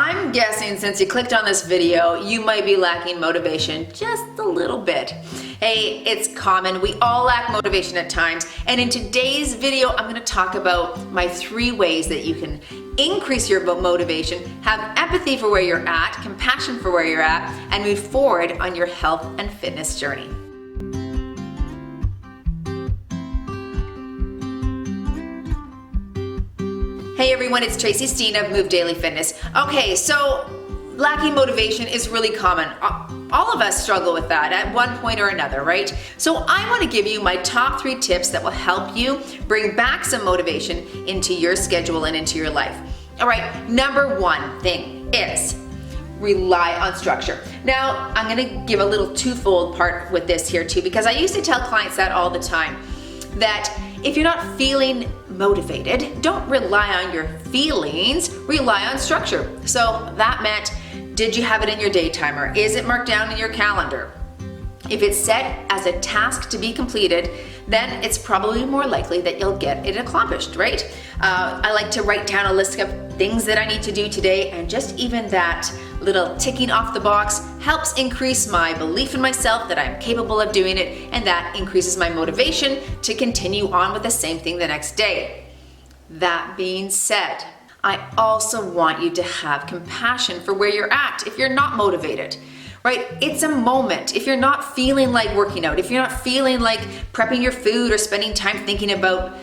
I'm guessing since you clicked on this video, you might be lacking motivation just a little bit. Hey, it's common. We all lack motivation at times. And in today's video, I'm going to talk about my 3 ways that you can increase your motivation, have empathy for where you're at, compassion for where you're at, and move forward on your health and fitness journey. Hey everyone, it's Tracy Steen of Move Daily Fitness. Okay, so lacking motivation is really common. All of us struggle with that at one point or another, right? So I want to give you my top 3 tips that will help you bring back some motivation into your schedule and into your life. All right, number 1 thing is rely on structure. Now, I'm going to give a little twofold part with this here too, because I used to tell clients that all the time, that if you're not feeling motivated, don't rely on your feelings, rely on structure. So that meant, did you have it in your day timer? Is it marked down in your calendar? If it's set as a task to be completed, then it's probably more likely that you'll get it accomplished, right? I like to write down a list of things that I need to do today, and just even that little ticking off the box helps increase my belief in myself that I'm capable of doing it, and that increases my motivation to continue on with the same thing the next day. That being said, I also want you to have compassion for where you're at if you're not motivated. Right? It's a moment. If you're not feeling like working out, if you're not feeling like prepping your food or spending time thinking about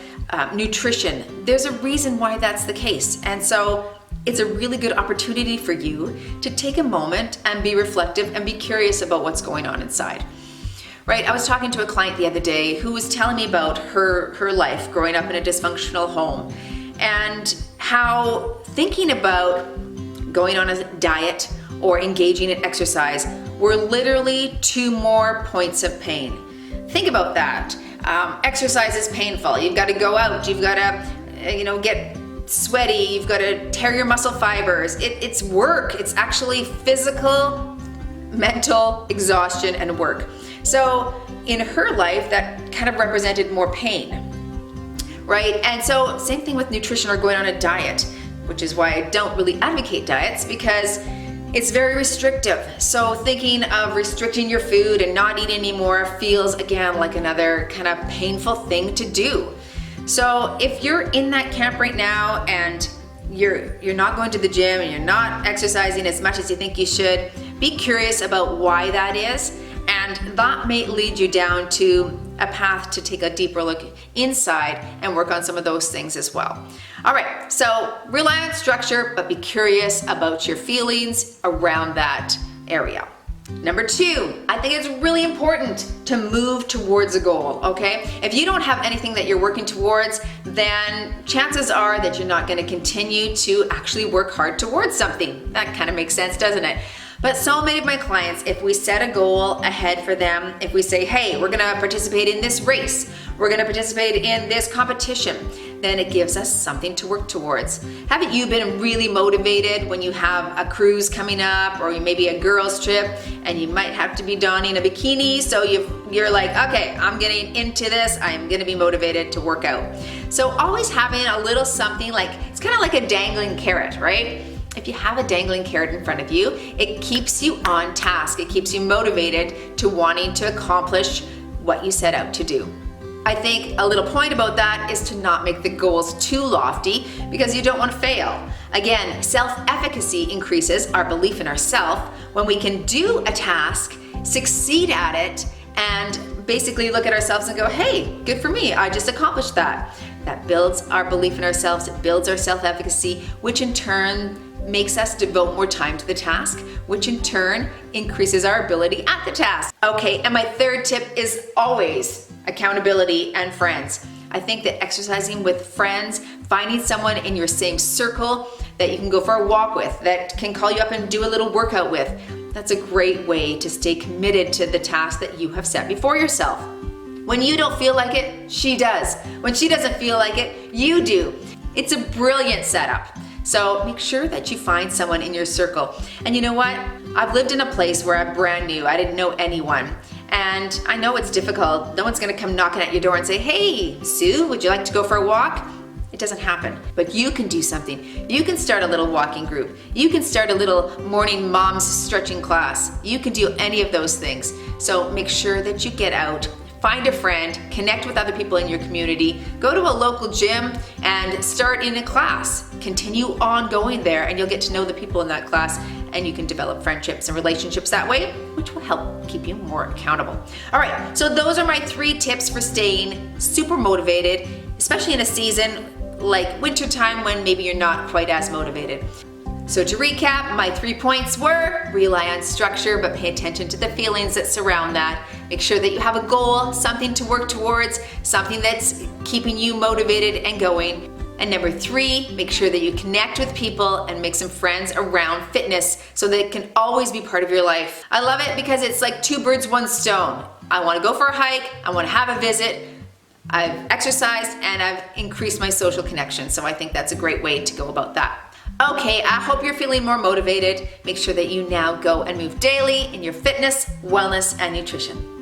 nutrition, there's a reason why that's the case. And so it's a really good opportunity for you to take a moment and be reflective and be curious about what's going on inside. Right? I was talking to a client the other day who was telling me about her life growing up in a dysfunctional home, and how thinking about going on a diet or engaging in exercise were literally 2 more points of pain. Think about that. Exercise is painful. You've got to go out. You've got to, get sweaty. You've got to tear your muscle fibers. It's work. It's actually physical, mental exhaustion and work. So in her life, that kind of represented more pain, right? And so same thing with nutrition or going on a diet, which is why I don't really advocate diets, because it's very restrictive. So thinking of restricting your food and not eating anymore feels, again, like another kind of painful thing to do. So if you're in that camp right now and you're not going to the gym and you're not exercising as much as you think you should, be curious about why that is, and that may lead you down to a path to take a deeper look inside and work on some of those things as well. All right, so rely on structure, but be curious about your feelings around that area. Number 2, I think it's really important to move towards a goal, okay? If you don't have anything that you're working towards, then chances are that you're not going to continue to actually work hard towards something. That kind of makes sense, doesn't it? But so many of my clients, if we set a goal ahead for them, if we say, hey, we're gonna participate in this race, we're gonna participate in this competition, then it gives us something to work towards. Haven't you been really motivated when you have a cruise coming up, or maybe a girls trip, and you might have to be donning a bikini, so you're like, okay, I'm getting into this, I'm gonna be motivated to work out. So always having a little something, like, it's kind of like a dangling carrot, right? If you have a dangling carrot in front of you, it keeps you on task. It keeps you motivated to wanting to accomplish what you set out to do. I think a little point about that is to not make the goals too lofty, because you don't want to fail. Again, self-efficacy increases our belief in ourselves when we can do a task, succeed at it, and basically look at ourselves and go, hey, good for me, I just accomplished that. That builds our belief in ourselves, it builds our self-efficacy, which in turn makes us devote more time to the task, which in turn increases our ability at the task. Okay, and my 3rd tip is always accountability and friends. I think that exercising with friends, finding someone in your same circle that you can go for a walk with, that can call you up and do a little workout with, that's a great way to stay committed to the task that you have set before yourself. When you don't feel like it, she does. When she doesn't feel like it, you do. It's a brilliant setup. So make sure that you find someone in your circle. And you know what? I've lived in a place where I'm brand new. I didn't know anyone. And I know it's difficult. No one's gonna come knocking at your door and say, hey, Sue, would you like to go for a walk? It doesn't happen. But you can do something. You can start a little walking group. You can start a little morning mom's stretching class. You can do any of those things. So make sure that you get out, find a friend, connect with other people in your community, go to a local gym and start in a class. Continue on going there and you'll get to know the people in that class and you can develop friendships and relationships that way, which will help keep you more accountable. All right, so those are my 3 tips for staying super motivated, especially in a season like wintertime when maybe you're not quite as motivated. So to recap, my 3 points were: rely on structure, but pay attention to the feelings that surround that. Make sure that you have a goal, something to work towards, something that's keeping you motivated and going. And number 3, make sure that you connect with people and make some friends around fitness so that it can always be part of your life. I love it because it's like 2 birds, 1 stone. I want to go for a hike, I want to have a visit, I've exercised, and I've increased my social connection. So I think that's a great way to go about that. Okay, I hope you're feeling more motivated. Make sure that you now go and move daily in your fitness, wellness, and nutrition.